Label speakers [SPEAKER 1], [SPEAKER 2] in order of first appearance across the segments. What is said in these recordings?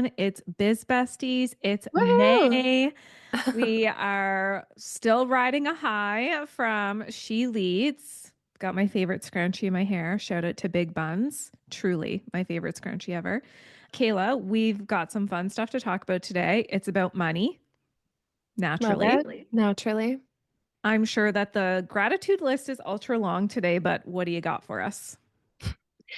[SPEAKER 1] again. It's Biz Besties. It's
[SPEAKER 2] Woohoo!
[SPEAKER 1] May. We are still riding a high from She Leads. Got my favorite scrunchie in my hair. Shout out to Big Buns. Truly my favorite scrunchie ever. Kayla, we've got some fun stuff to talk about today. It's about money,
[SPEAKER 2] Love
[SPEAKER 1] naturally.
[SPEAKER 2] it. Naturally.
[SPEAKER 1] I'm sure that the gratitude list is ultra long today, but what do you got for us?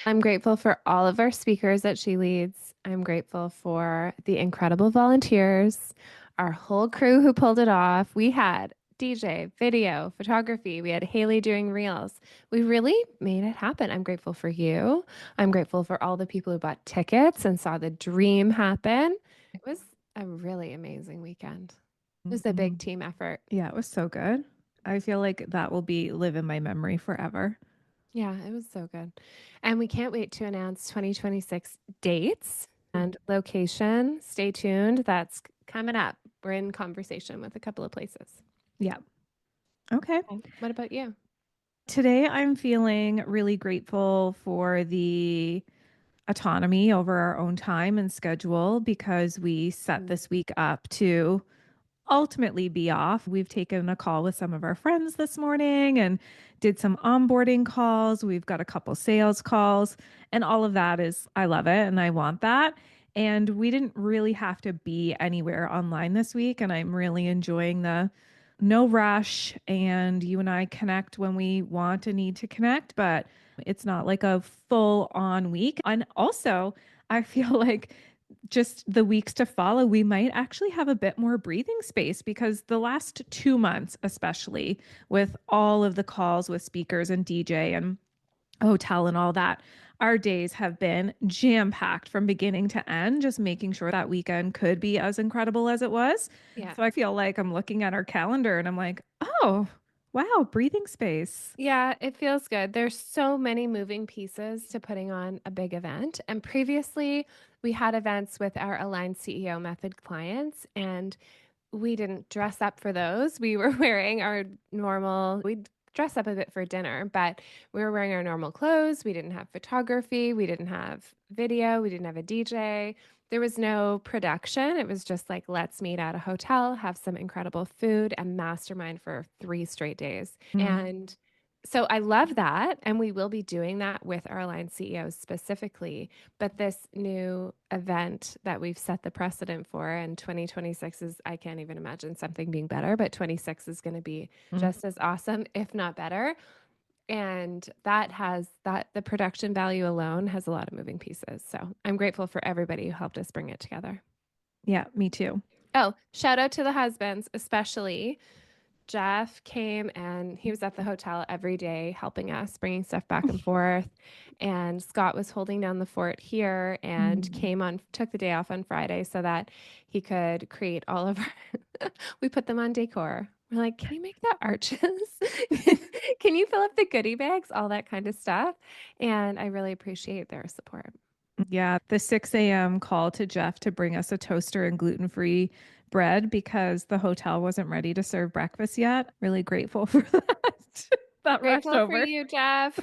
[SPEAKER 2] I'm grateful for all of our speakers that she leads. I'm grateful for the incredible volunteers, our whole crew who pulled it off. We had DJ, video, photography. We had Haley doing reels. We really made it happen. I'm grateful for you. I'm grateful for all the people who bought tickets and saw the dream happen. It was a really amazing weekend. It was a big team effort.
[SPEAKER 1] Yeah, it was so good. I feel like that will be live in my memory forever.
[SPEAKER 2] Yeah, it was so good. And we can't wait to announce 2026 dates and location. Stay tuned. That's coming up. We're in conversation with a couple of places.
[SPEAKER 1] Yeah. Okay.
[SPEAKER 2] Okay. What about you?
[SPEAKER 1] Today, I'm feeling really grateful for the autonomy over our own time and schedule because we set
[SPEAKER 2] Mm.
[SPEAKER 1] this week up to ultimately be off. We've taken a call with some of our friends this morning and did some onboarding calls. We've got a couple sales calls, and all of that is, I love it and I want that. And we didn't really have to be anywhere online this week. And I'm really enjoying the no rush. And you and I connect when we want and need to connect, but it's not like a full on week. And also, I feel like just the weeks to follow, we might actually have a bit more breathing space because the last 2 months, especially with all of the calls with speakers and DJ and hotel and all that, our days have been jam packed from beginning to end, just making sure that weekend could be as incredible as it was.
[SPEAKER 2] Yeah.
[SPEAKER 1] So I feel like I'm looking at our calendar and I'm like, oh, wow, breathing space.
[SPEAKER 2] Yeah, it feels good. There's so many moving pieces to putting on a big event. And previously, we had events with our Aligned CEO Method clients, and we didn't dress up for those. We were wearing our we'd dress up a bit for dinner, but we were wearing our normal clothes. We didn't have photography. We didn't have video. We didn't have a DJ. There was no production. It was just like, let's meet at a hotel, have some incredible food, and mastermind for 3 straight days.
[SPEAKER 1] Mm.
[SPEAKER 2] And so I love that. And we will be doing that with our line CEOs specifically. But this new event that we've set the precedent for, and 2026 is, I can't even imagine something being better, but 26 is going to be
[SPEAKER 1] Mm.
[SPEAKER 2] just as awesome, if not better. And the production value alone has a lot of moving pieces. So I'm grateful for everybody who helped us bring it together.
[SPEAKER 1] Yeah, me too.
[SPEAKER 2] Oh, shout out to the husbands, especially Jeff came and he was at the hotel every day helping us, bringing stuff back and forth. And Scott was holding down the fort here and
[SPEAKER 1] Mm.
[SPEAKER 2] came on, took the day off on Friday so that he could create all of our, we put them on decor. We're like, can you make the arches? Can you fill up the goodie bags? All that kind of stuff. And I really appreciate their support.
[SPEAKER 1] Yeah, the 6 a.m. call to Jeff to bring us a toaster and gluten-free bread because the hotel wasn't ready to serve breakfast yet. Really grateful for that. That rush
[SPEAKER 2] Grateful for
[SPEAKER 1] over.
[SPEAKER 2] you, Jeff.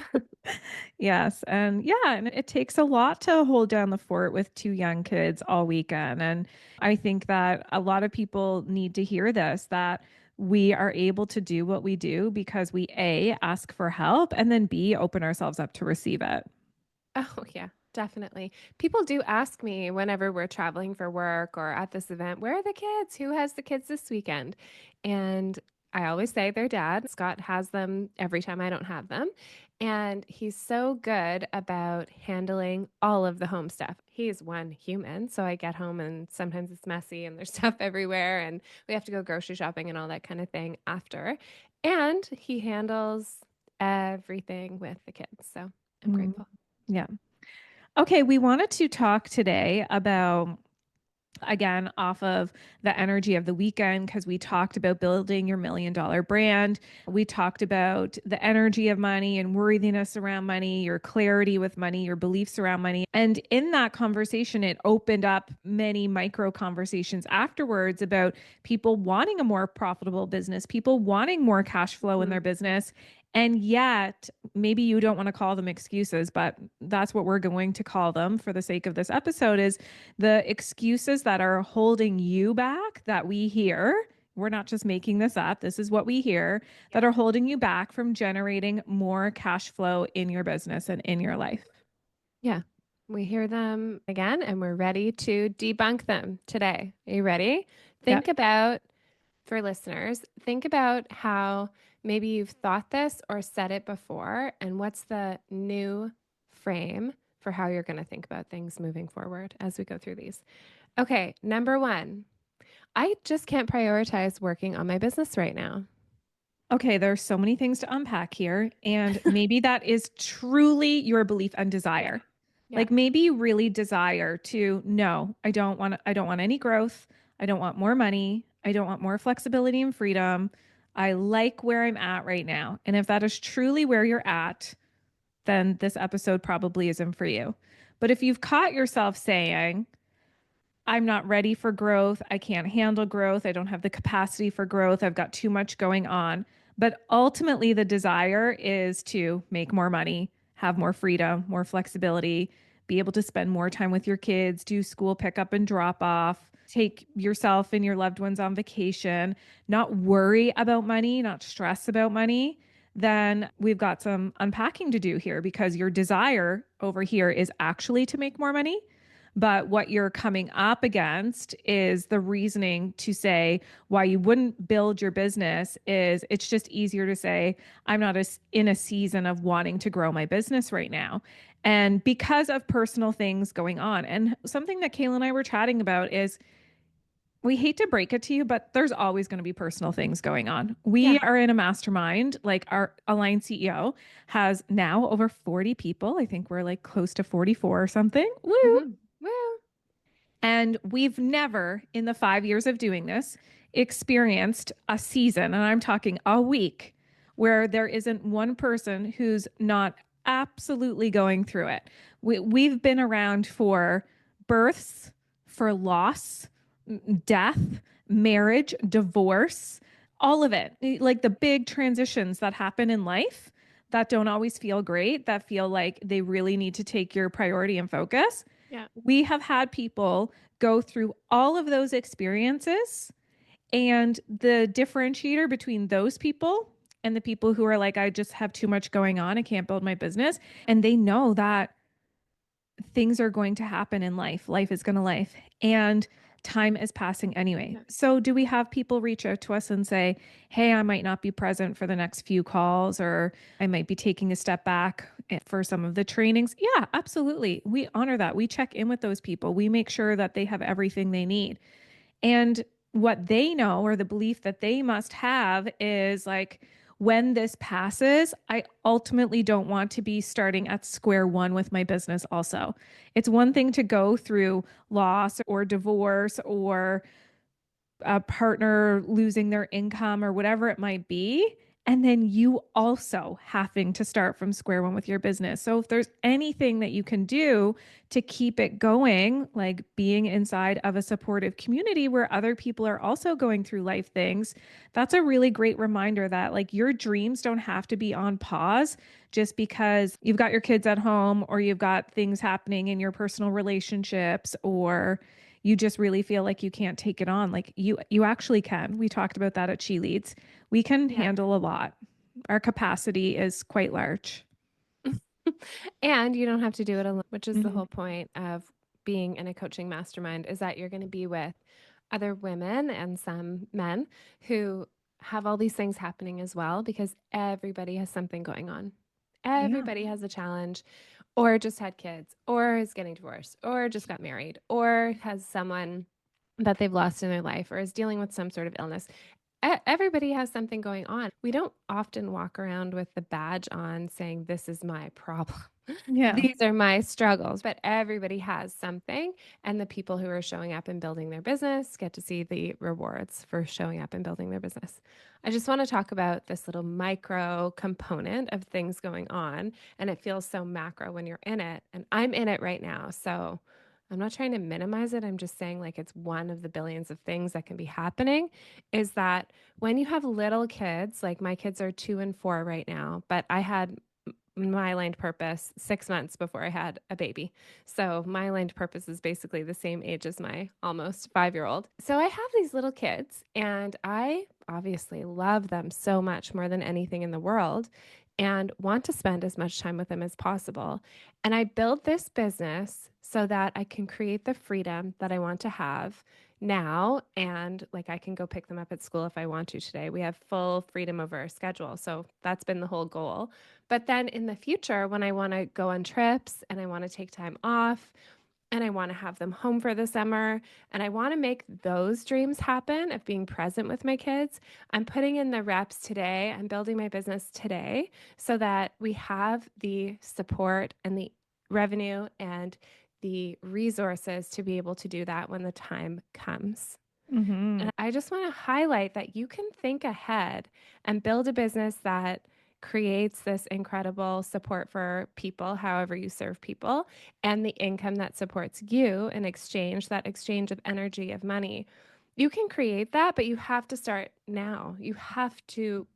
[SPEAKER 1] Yes. And yeah, and it takes a lot to hold down the fort with two young kids all weekend. And I think that a lot of people need to hear this that we are able to do what we do because we A, ask for help, and then B, open ourselves up to receive it.
[SPEAKER 2] Oh, yeah, definitely. People do ask me whenever we're traveling for work or at this event, where are the kids? Who has the kids this weekend? And I always say their dad. Scott has them every time I don't have them. And he's so good about handling all of the home stuff. He's one human. So I get home and sometimes it's messy and there's stuff everywhere and we have to go grocery shopping and all that kind of thing after. And he handles everything with the kids. So I'm
[SPEAKER 1] Mm.
[SPEAKER 2] grateful.
[SPEAKER 1] Yeah. Okay, we wanted to talk today about again off of the energy of the weekend because we talked about building your $1 million brand. We talked about the energy of money and worthiness around money, your clarity with money, your beliefs around money. And in that conversation, it opened up many micro conversations afterwards about people wanting a more profitable business, people wanting more cash flow in their business. And yet, maybe you don't want to call them excuses, but that's what we're going to call them for the sake of this episode is the excuses that are holding you back that we hear. We're not just making this up. This is what we hear that are holding you back from generating more cash flow in your business and in your life.
[SPEAKER 2] Yeah. We hear them again and we're ready to debunk them today. Are you ready?
[SPEAKER 1] Yep.
[SPEAKER 2] Think about, for listeners, think about how maybe you've thought this or said it before, and what's the new frame for how you're going to think about things moving forward as we go through these. Okay, number one, I just can't prioritize working on my business right now.
[SPEAKER 1] Okay, there's so many things to unpack here. And maybe that is truly your belief and
[SPEAKER 2] Yeah.
[SPEAKER 1] desire.
[SPEAKER 2] Yeah.
[SPEAKER 1] Like maybe you really desire to, no, I don't want any growth. I don't want more money. I don't want more flexibility and freedom. I like where I'm at right now. And if that is truly where you're at, then this episode probably isn't for you. But if you've caught yourself saying, I'm not ready for growth. I can't handle growth. I don't have the capacity for growth. I've got too much going on. But ultimately, the desire is to make more money, have more freedom, more flexibility, be able to spend more time with your kids, do school pickup and drop off, take yourself and your loved ones on vacation, not worry about money, not stress about money. Then we've got some unpacking to do here because your desire over here is actually to make more money, but what you're coming up against is the reasoning to say why you wouldn't build your business is it's just easier to say, I'm not in a season of wanting to grow my business right now. And because of personal things going on. And something that Kayla and I were chatting about is we hate to break it to you, but there's always going to be personal things going on. We
[SPEAKER 2] Yeah.
[SPEAKER 1] are in a mastermind, like our Align CEO has now over 40 people. I think we're like close to 44 or something. Woo.
[SPEAKER 2] Mm-hmm. Well,
[SPEAKER 1] And we've never, in the 5 years of doing this, experienced a season, and I'm talking a week, where there isn't one person who's not absolutely going through it. We've been around for births, for loss, death, marriage, divorce, all of it. Like the big transitions that happen in life that don't always feel great, that feel like they really need to take your priority and focus.
[SPEAKER 2] yeah.
[SPEAKER 1] We have had people go through all of those experiences, and the differentiator between those people and the people who are like, I just have too much going on, I can't build my business, and they know that things are going to happen in life, life is going to life, and time is passing anyway.
[SPEAKER 2] Yeah.
[SPEAKER 1] So do we have people reach out to us and say, hey, I might not be present for the next few calls, or I might be taking a step back for some of the trainings? Yeah, absolutely. We honor that. We check in with those people. We make sure that they have everything they need. And what they know, or the belief that they must have, is like, when this passes, I ultimately don't want to be starting at square one with my business, also. It's one thing to go through loss or divorce or a partner losing their income or whatever it might be. And then you also having to start from square one with your business. So, if there's anything that you can do to keep it going, like being inside of a supportive community where other people are also going through life things, that's a really great reminder that like your dreams don't have to be on pause just because you've got your kids at home or you've got things happening in your personal relationships, or you just really feel like you can't take it on. Like you actually can. We talked about that at She Leads. We can
[SPEAKER 2] Yeah.
[SPEAKER 1] handle a lot. Our capacity is quite large.
[SPEAKER 2] And you don't have to do it alone, which is the
[SPEAKER 1] Mm-hmm.
[SPEAKER 2] whole point of being in a coaching mastermind is that you're going to be with other women and some men who have all these things happening as well because everybody has something going on.
[SPEAKER 1] Yeah.
[SPEAKER 2] Everybody has a challenge or just had kids or is getting divorced or just got married or has someone that they've lost in their life or is dealing with some sort of illness. Everybody has something going on. We don't often walk around with the badge on saying, this is my problem.
[SPEAKER 1] Yeah.
[SPEAKER 2] These are my struggles, but everybody has something. And the people who are showing up and building their business get to see the rewards for showing up and building their business. I just want to talk about this little micro component of things going on. And it feels so macro when you're in it. And I'm in it right now. So I'm not trying to minimize it. I'm just saying, like, it's one of the billions of things that can be happening is that when you have little kids, like my kids are 2 and 4 right now, but I had my aligned purpose 6 months before I had a baby. So my aligned purpose is basically the same age as my almost 5 year old. So I have these little kids and I obviously love them so much more than anything in the world and want to spend as much time with them as possible. And I built this business so that I can create the freedom that I want to have now. And like I can go pick them up at school if I want to today. We have full freedom over our schedule. So that's been the whole goal. But then in the future, when I want to go on trips and I want to take time off and I want to have them home for the summer and I want to make those dreams happen of being present with my kids, I'm putting in the reps today. I'm building my business today so that we have the support and the revenue and the resources to be able to do that when the time comes.
[SPEAKER 1] Mm-hmm.
[SPEAKER 2] And I just want to highlight that you can think ahead and build a business that creates this incredible support for people, however you serve people, and the income that supports you in exchange, that exchange of energy, of money. You can create that, but you have to start now. You have to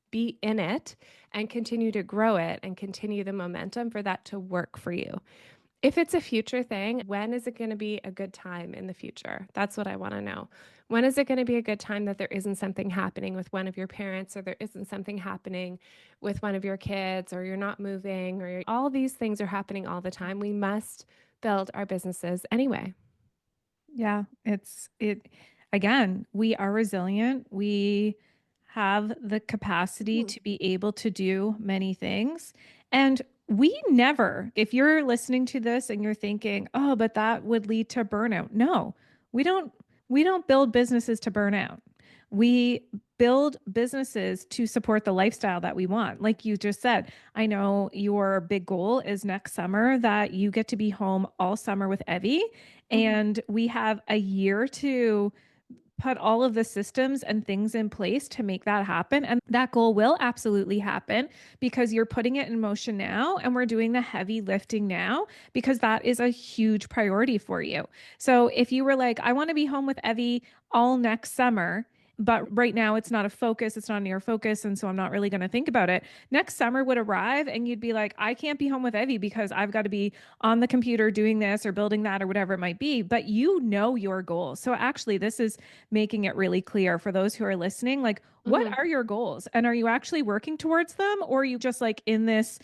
[SPEAKER 2] be in it and continue to grow it and continue the momentum for that to work for you. If it's a future thing, when is it going to be a good time in the future? That's what I want to know. When is it going to be a good time that there isn't something happening with one of your parents, or there isn't something happening with one of your kids, or you're not moving, or all these things are happening all the time? We must build our businesses anyway.
[SPEAKER 1] Yeah, it again, we are resilient. We have the capacity
[SPEAKER 2] Hmm.
[SPEAKER 1] to be able to do many things. And we never, if you're listening to this and you're thinking, "Oh, but that would lead to burnout." No. We don't we don't build businesses to burn out. We build businesses to support the lifestyle that we want. Like you just said, I know your big goal is next summer that you get to be home all summer with Evie.
[SPEAKER 2] Hmm.
[SPEAKER 1] And we have a year to put all of the systems and things in place to make that happen. And that goal will absolutely happen because you're putting it in motion now and we're doing the heavy lifting now because that is a huge priority for you. So if you were like, I want to be home with Evie all next summer, but right now it's not a focus, it's not near focus. And so I'm not really going to think about it. Next summer would arrive and you'd be like, I can't be home with Evie because I've got to be on the computer doing this or building that or whatever it might be. But you know your goals. So actually, this is making it really clear for those who are listening, like, what
[SPEAKER 2] Hmm.
[SPEAKER 1] are your goals? And are you actually working towards them? Or are you just like in this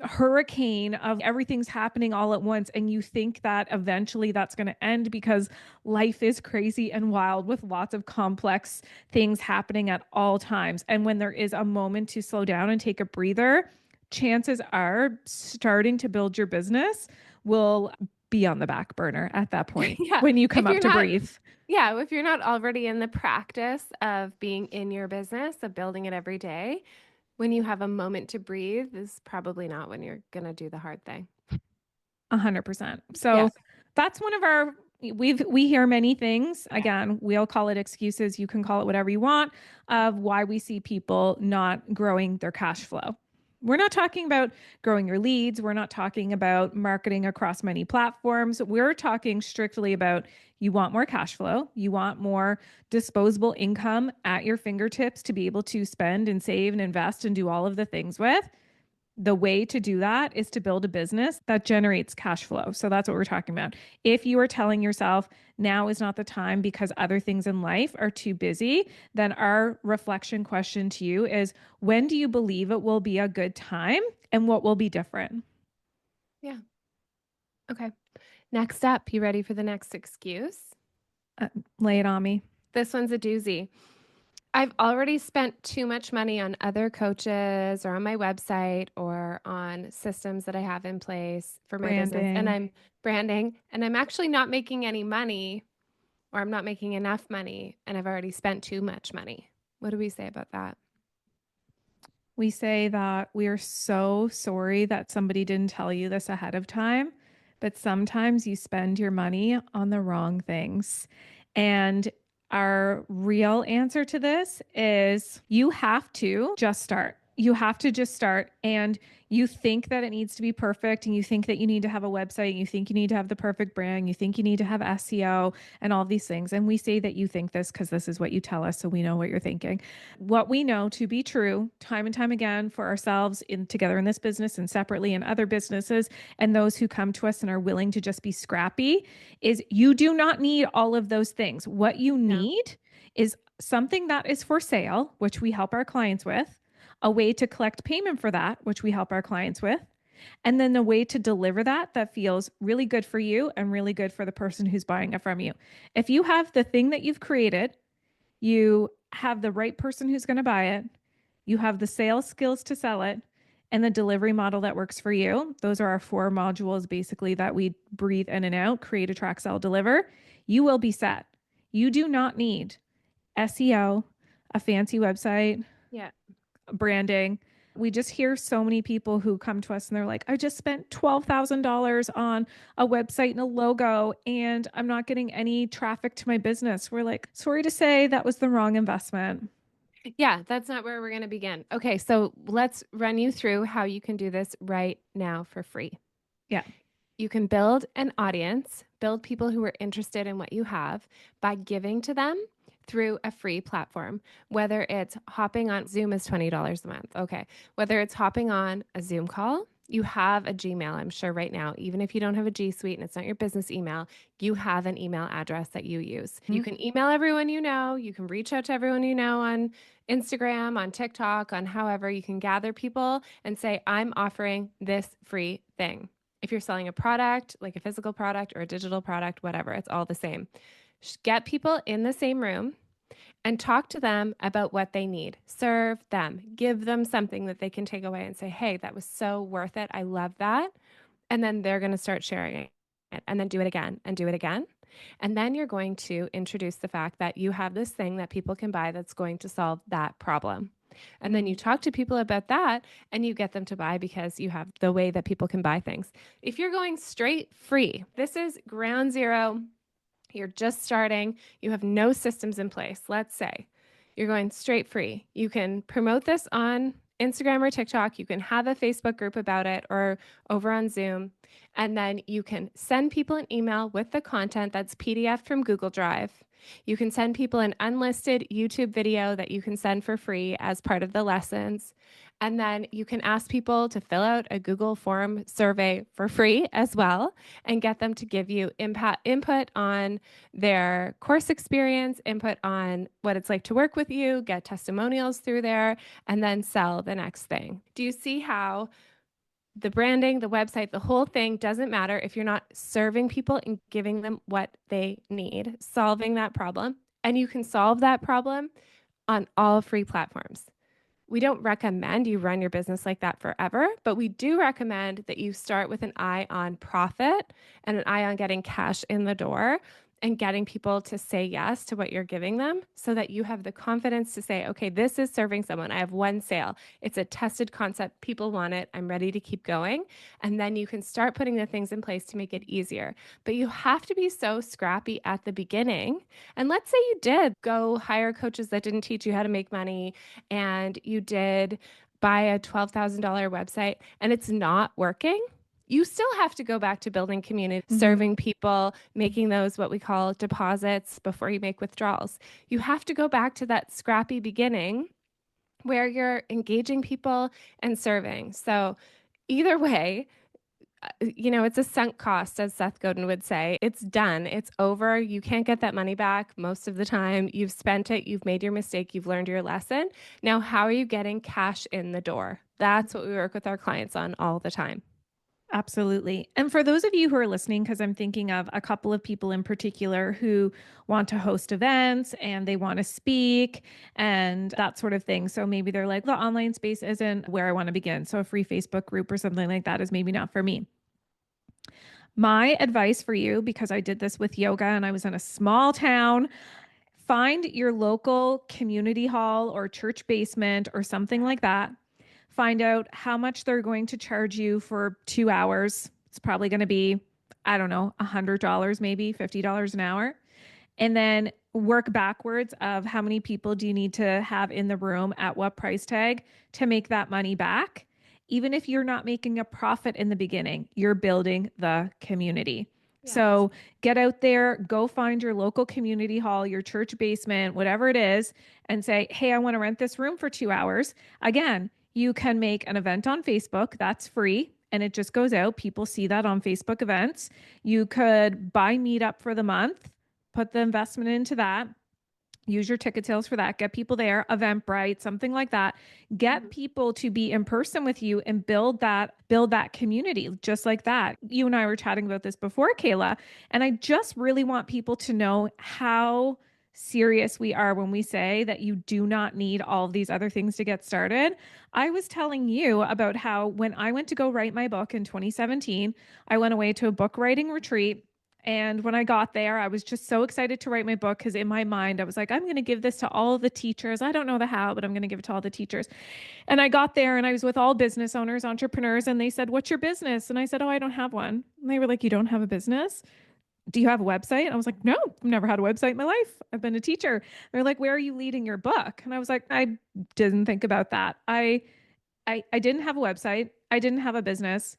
[SPEAKER 1] hurricane of everything's happening all at once and you think that eventually that's going to end because life is crazy and wild with lots of complex things happening at all times, and when there is a moment to slow down and take a breather, chances are starting to build your business will be on the back burner at that point
[SPEAKER 2] Yeah.
[SPEAKER 1] when you come
[SPEAKER 2] If
[SPEAKER 1] up
[SPEAKER 2] you're
[SPEAKER 1] to
[SPEAKER 2] not,
[SPEAKER 1] breathe.
[SPEAKER 2] yeah, if you're not already in the practice of being in your business, of building it every day, when you have a moment to breathe is probably not when you're going to do the hard thing.
[SPEAKER 1] 100%.
[SPEAKER 2] Yeah.
[SPEAKER 1] So that's one of our we hear many things. Again, we'll call it excuses. You can call it whatever you want of why we see people not growing their cash flow. We're not talking about growing your leads. We're not talking about marketing across many platforms. We're talking strictly about you want more cash flow. You want more disposable income at your fingertips to be able to spend and save and invest and do all of the things with. The way to do that is to build a business that generates cash flow. So that's what we're talking about. If you are telling yourself now is not the time because other things in life are too busy, then our reflection question to you is, when do you believe it will be a good time and what will be different?
[SPEAKER 2] Yeah. Okay. Next up, you ready for the next excuse?
[SPEAKER 1] Uh, Lay it on me.
[SPEAKER 2] This one's a doozy. I've already spent too much money on other coaches or on my website or on systems that I have in place for my business. And
[SPEAKER 1] Branding.
[SPEAKER 2] I'm branding and I'm actually not making any money or I'm not making enough money and I've already spent too much money. What do we say about that?
[SPEAKER 1] We say that we are so sorry that somebody didn't tell you this ahead of time, but sometimes you spend your money on the wrong things. And our real answer to this is you have to just start. You have to just start, and you think that it needs to be perfect, and you think that you need to have a website, and you think you need to have the perfect brand, you think you need to have SEO and all these things. And we say that you think this because this is what you tell us, so we know what you're thinking. What we know to be true time and time again for ourselves in together in this business and separately in other businesses, and those who come to us and are willing to just be scrappy, is you do not need all of those things. What you
[SPEAKER 2] No.
[SPEAKER 1] need is something that is for sale, which we help our clients with, a way to collect payment for that, which we help our clients with, and then a way to deliver that that feels really good for you and really good for the person who's buying it from you. If you have the thing that you've created, you have the right person who's going to buy it, you have the sales skills to sell it, and the delivery model that works for you. Those are our four modules basically that we breathe in and out: create, attract, sell, deliver. You will be set. You do not need SEO, a fancy website,
[SPEAKER 2] Yeah.
[SPEAKER 1] branding. We just hear so many people who come to us and they're like, I just spent $12,000 on a website and a logo, and I'm not getting any traffic to my business. We're like, sorry to say, that was the wrong investment.
[SPEAKER 2] Yeah, that's not where we're going to begin. Okay, so let's run you through how you can do this right now for free.
[SPEAKER 1] Yeah.
[SPEAKER 2] You can build an audience, build people who are interested in what you have by giving to them through a free platform, whether it's hopping on Zoom is $20 a month. Okay. Whether it's hopping on a Zoom call, you have a Gmail, I'm sure right now, even if you don't have a G Suite and it's not your business email, you have an email address that you use. You can email everyone you know, you can reach out to everyone you know on Instagram, on TikTok, on however you can gather people and say, I'm offering this free thing. If you're selling a product, like a physical product or a digital product, whatever, it's all the same. Get people in the same room and talk to them about what they need. Serve them, give them something that they can take away and say, hey, that was so worth it. I love that. And then they're going to start sharing it and then do it again and do it again. And then you're going to introduce the fact that you have this thing that people can buy that's going to solve that problem. And then you talk to people about that and you get them to buy because you have the way that people can buy things. If you're going straight free, this is ground zero. You're just starting, you have no systems in place. Let's say you're going straight free. You can promote this on Instagram or TikTok. You can have a Facebook group about it or over on Zoom. And then you can send people an email with the content that's PDF from Google Drive. You can send people an unlisted YouTube video that you can send for free as part of the lessons. And then you can ask people to fill out a Google form survey for free as well and get them to give you input on their course experience, input on what it's like to work with you, get testimonials through there, and then sell the next thing. Do you see how the branding, the website, the whole thing doesn't matter if you're not serving people and giving them what they need, solving that problem? And you can solve that problem on all free platforms. We don't recommend you run your business like that forever, but we do recommend that you start with an eye on profit and an eye on getting cash in the door and getting people to say yes to what you're giving them so that you have the confidence to say, okay, this is serving someone. I have one sale. It's a tested concept. People want it. I'm ready to keep going. And then you can start putting the things in place to make it easier. But you have to be so scrappy at the beginning. And let's say you did go hire coaches that didn't teach you how to make money, and you did buy a $12,000 website and it's not working. You still have to go back to building community, serving people, making those what we call deposits before you make withdrawals. You have to go back to that scrappy beginning where you're engaging people and serving. So, either way, it's a sunk cost, as Seth Godin would say. It's done. It's over. You can't get that money back most of the time. You've spent it. You've made your mistake. You've learned your lesson. Now, how are you getting cash in the door? That's what we work with our clients on all the time.
[SPEAKER 1] Absolutely. And for those of you who are listening, because I'm thinking of a couple of people in particular who want to host events and they want to speak and that sort of thing. So maybe they're like, the online space isn't where I want to begin. So a free Facebook group or something like that is maybe not for me. My advice for you, because I did this with yoga and I was in a small town, find your local community hall or church basement or something like that. Find out how much they're going to charge you for 2 hours. It's probably going to be, I don't know, $100, maybe $50 an hour. And then work backwards of how many people do you need to have in the room at what price tag to make that money back. Even if you're not making a profit in the beginning, you're building the community.
[SPEAKER 2] Yes.
[SPEAKER 1] So get out there, go find your local community hall, your church basement, whatever it is, and say, hey, I want to rent this room for 2 hours. Again, you can make an event on Facebook that's free and it just goes out. People see that on Facebook events. You could buy Meetup for the month, put the investment into that, use your ticket sales for that, get people there, Eventbrite, something like that. Get
[SPEAKER 2] Mhm.
[SPEAKER 1] people to be in person with you and build that community just like that. You and I were chatting about this before, Kayla, and I just really want people to know how serious we are when we say that you do not need all of these other things to get started. I was telling you about how when I went to go write my book in 2017, I went away to a book writing retreat, and when I got there, I was just so excited to write my book because in my mind, I was like, I'm going to give this to all the teachers. I don't know the how, but I'm going to give it to all the teachers. And I got there and I was with all business owners, entrepreneurs, and they said, what's your business? And I said, oh, I don't have one. And they were like, you don't have a business? Do you have a website? And I was like, no, I've never had a website in my life. I've been a teacher. They're like, where are you leading your book? And I was like, I didn't think about that. I didn't have a website. I didn't have a business.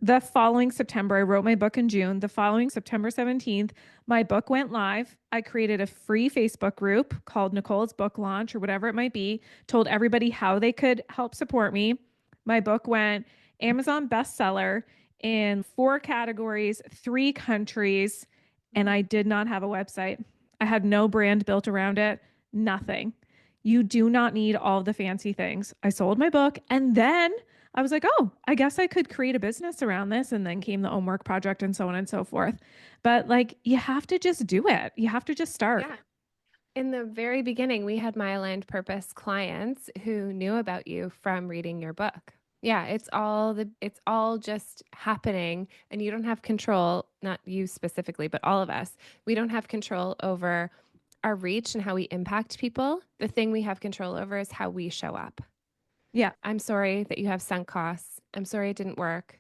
[SPEAKER 1] The following September, I wrote my book in June. The following September 17th, my book went live. I created a free Facebook group called Nicole's Book Launch or whatever it might be, told everybody how they could help support me. My book went Amazon bestseller in 4 categories, 3 countries, and I did not have a website. I had no brand built around it, nothing. You do not need all the fancy things. I sold my book and then I was like, oh, I guess I could create a business around this. And then came the homework project and so on and so forth. But like, you have to just do it. You have to just start.
[SPEAKER 2] Yeah. In the very beginning, we had My Aligned Purpose clients who knew about you from reading your book. Yeah, it's all just happening and you don't have control, not you specifically, but all of us. We don't have control over our reach and how we impact people. The thing we have control over is how we show up.
[SPEAKER 1] Yeah.
[SPEAKER 2] I'm sorry that you have sunk costs. I'm sorry it didn't work.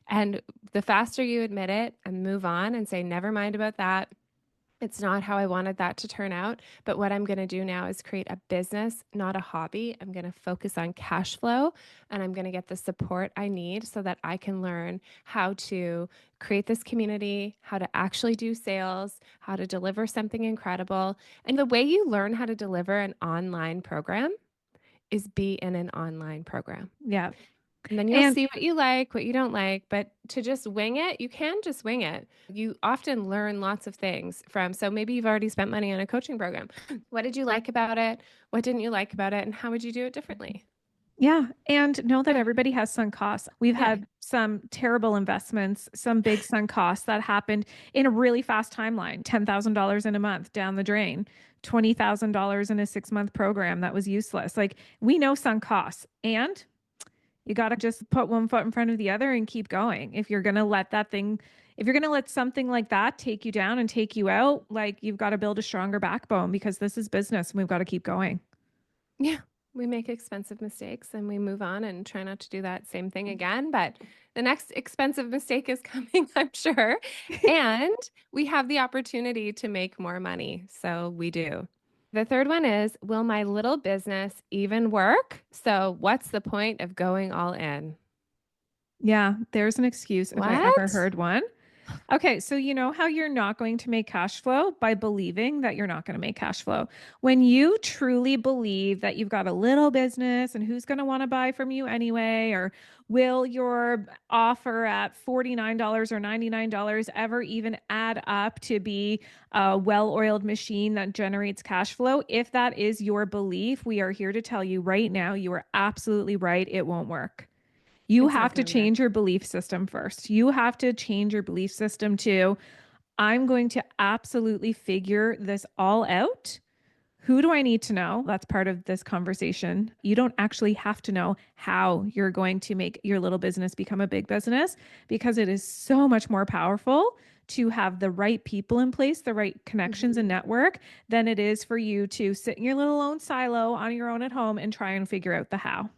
[SPEAKER 2] And the faster you admit it and move on and say, never mind about that. It's not how I wanted that to turn out. But what I'm going to do now is create a business, not a hobby. I'm going to focus on cash flow and I'm going to get the support I need so that I can learn how to create this community, how to actually do sales, how to deliver something incredible. And the way you learn how to deliver an online program is be in an online program.
[SPEAKER 1] Yeah.
[SPEAKER 2] And then you'll
[SPEAKER 1] And
[SPEAKER 2] see what you like, what you don't like. But to just wing it, you can just wing it. You often learn lots of things from, so maybe you've already spent money on a coaching program. What did you like about it? What didn't you like about it? And how would you do it differently?
[SPEAKER 1] yeah. And know that
[SPEAKER 2] Yeah.
[SPEAKER 1] everybody has sunk costs. We've
[SPEAKER 2] Yeah.
[SPEAKER 1] had some terrible investments, some big sunk costs that happened in a really fast timeline. $10,000 in a month down the drain, $20,000 in a 6 month program that was useless. Like we know sunk costs. And you got to just put one foot in front of the other and keep going. If you're going to let that thing, if you're going to let something like that take you down and take you out, like you've got to build a stronger backbone because this is business and we've got to keep going.
[SPEAKER 2] Yeah. We make expensive mistakes and we move on and try not to do that same thing again. But the next expensive mistake is coming, I'm sure. And we have the opportunity to make more money. So we do. The third one is, will my little business even work? So, what's the point of going all in?
[SPEAKER 1] Yeah, there's an excuse if I ever
[SPEAKER 2] What?
[SPEAKER 1] heard one. Okay, so you know how you're not going to make cash flow by believing that you're not going to make cash flow. When you truly believe that you've got a little business and who's going to want to buy from you anyway, or will your offer at $49 or $99 ever even add up to be a well oiled machine that generates cash flow? If that is your belief, we are here to tell you right now, you are absolutely right. It won't work. You
[SPEAKER 2] It's not
[SPEAKER 1] have to
[SPEAKER 2] going to work.
[SPEAKER 1] change your belief system first. You have to change your belief system to, I'm going to absolutely figure this all out. Who do I need to know? That's part of this conversation. You don't actually have to know how you're going to make your little business become a big business because it is so much more powerful to have the right people in place, the right connections and
[SPEAKER 2] Mhm.
[SPEAKER 1] network than it is for you to sit in your little own silo on your own at home and try and figure out the how.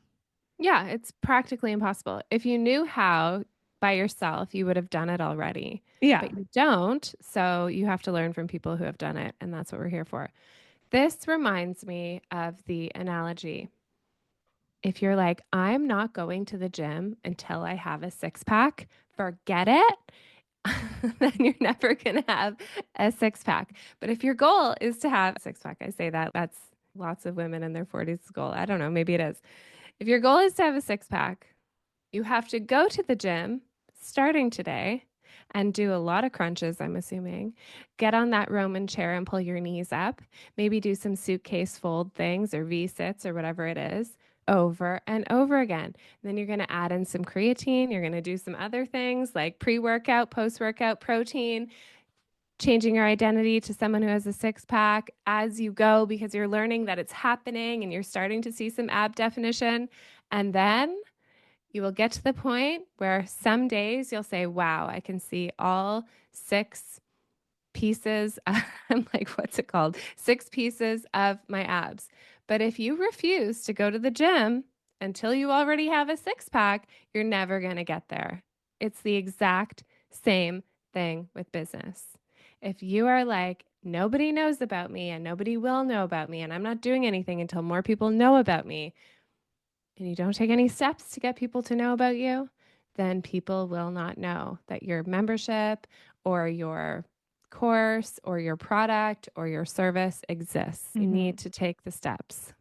[SPEAKER 2] Yeah, it's practically impossible. If you knew how, by yourself, you would have done it already,
[SPEAKER 1] Yeah.
[SPEAKER 2] but you don't. So you have to learn from people who have done it. And that's what we're here for. This reminds me of the analogy. If you're like, I'm not going to the gym until I have a six pack, forget it. Then you're never going to have a six pack. But if your goal is to have a six pack, I say that that's lots of women in their 40s goal. I don't know, maybe it is. If your goal is to have a six pack, you have to go to the gym starting today and do a lot of crunches, I'm assuming. Get on that Roman chair and pull your knees up. Maybe do some suitcase fold things or V sits or whatever it is over and over again. And then you're going to add in some creatine. You're going to do some other things like pre workout, post workout protein, changing your identity to someone who has a six pack as you go because you're learning that it's happening and you're starting to see some ab definition. And then you will get to the point where some days you'll say, wow, I can see all six pieces. I'm like, what's it called? Six pieces of my abs. But if you refuse to go to the gym until you already have a six pack, you're never going to get there. It's the exact same thing with business. If you are like, nobody knows about me and nobody will know about me, and I'm not doing anything until more people know about me, and you don't take any steps to get people to know about you, then people will not know that your membership or your course or your product or your service exists. You need to take the steps.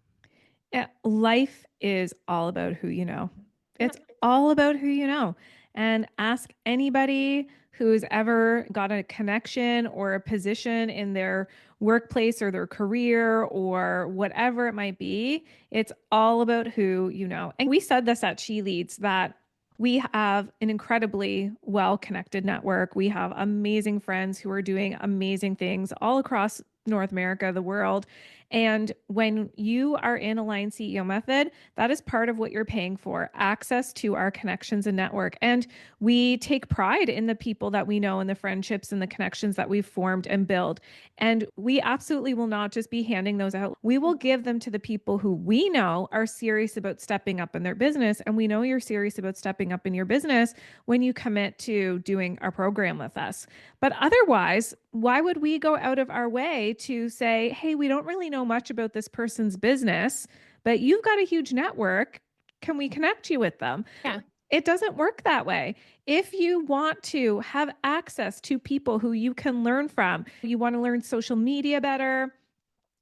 [SPEAKER 1] Yeah, life is all about who you know.
[SPEAKER 2] Yeah.
[SPEAKER 1] It's all about who you know. And ask anybody who's ever got a connection or a position in their workplace or their career or whatever it might be. It's all about who you know. And we said this at She Leads that we have an incredibly well connected network. We have amazing friends who are doing amazing things all across North America, the world. And when you are in Align CEO Method, that is part of what you're paying for, access to our connections and network. And we take pride in the people that we know and the friendships and the connections that we've formed and built. And we absolutely will not just be handing those out. We will give them to the people who we know are serious about stepping up in their business. And we know you're serious about stepping up in your business when you commit to doing our program with us. But otherwise, why would we go out of our way to say, hey, we don't really know much about this person's business, but you've got a huge network. Can we connect you with them?
[SPEAKER 2] Yeah.
[SPEAKER 1] It doesn't work that way. If you want to have access to people who you can learn from, you want to learn social media better,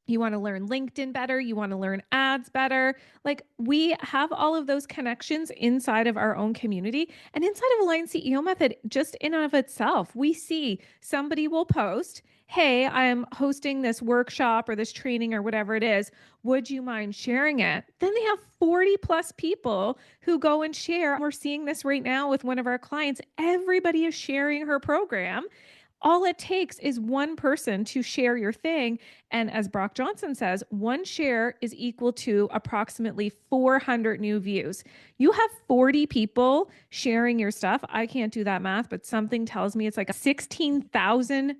[SPEAKER 1] you want to learn LinkedIn better, you want to learn ads better. Like we have all of those connections inside of our own community and inside of Align CEO Method, just in and of itself. We see somebody will post, hey, I'm hosting this workshop or this training or whatever it is. Would you mind sharing it? Then they have 40 plus people who go and share. We're seeing this right now with one of our clients. Everybody is sharing her program. All it takes is one person to share your thing. And as Brock Johnson says, one share is equal to approximately 400 new views. You have 40 people sharing your stuff. I can't do that math, but something tells me it's like 16,000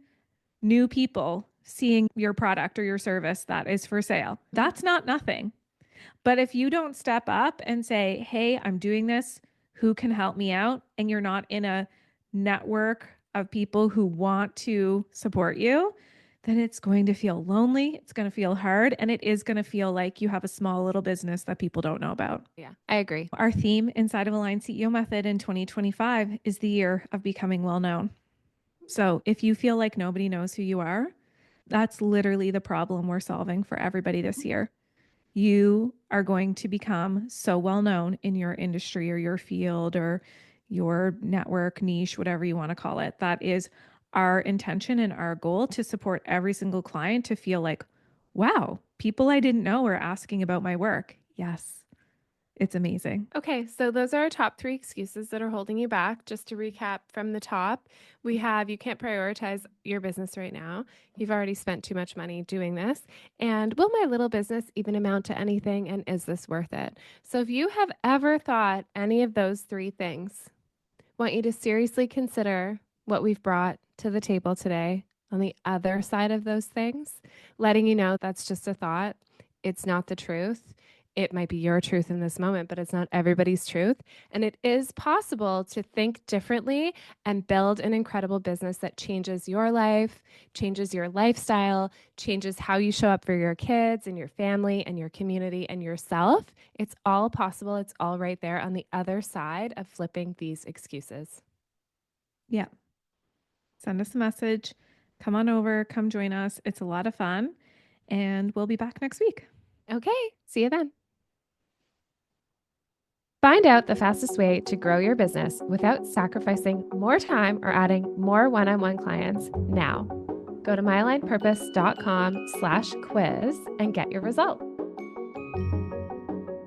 [SPEAKER 1] new people seeing your product or your service that is for sale. That's not nothing. But if you don't step up and say, hey, I'm doing this, who can help me out? And you're not in a network of people who want to support you, then it's going to feel lonely. It's going to feel hard. And it is going to feel like you have a small little business that people don't know about.
[SPEAKER 2] Yeah, I agree.
[SPEAKER 1] Our theme inside of Align CEO Method in 2025 is the year of becoming well known. So if you feel like nobody knows who you are, that's literally the problem we're solving for everybody this year. You are going to become so well known in your industry or your field or your network, niche, whatever you want to call it. That is our intention and our goal, to support every single client to feel like, wow, people I didn't know are asking about my work. Yes, it's amazing.
[SPEAKER 2] Okay, so those are our top three excuses that are holding you back. Just to recap from the top, we have you can't prioritize your business right now. You've already spent too much money doing this. And will my little business even amount to anything? And is this worth it? So if you have ever thought any of those three things, I want you to seriously consider what we've brought to the table today on the other side of those things, letting you know that's just a thought. It's not the truth. It might be your truth in this moment, but it's not everybody's truth. And it is possible to think differently and build an incredible business that changes your life, changes your lifestyle, changes how you show up for your kids and your family and your community and yourself. It's all possible. It's all right there on the other side of flipping these excuses.
[SPEAKER 1] Yeah. Send us a message. Come on over, come join us. It's a lot of fun. And we'll be back next week.
[SPEAKER 2] Okay, see you then. Find out the fastest way to grow your business without sacrificing more time or adding more one-on-one clients now. Go to myalignedpurpose.com/quiz and get your result.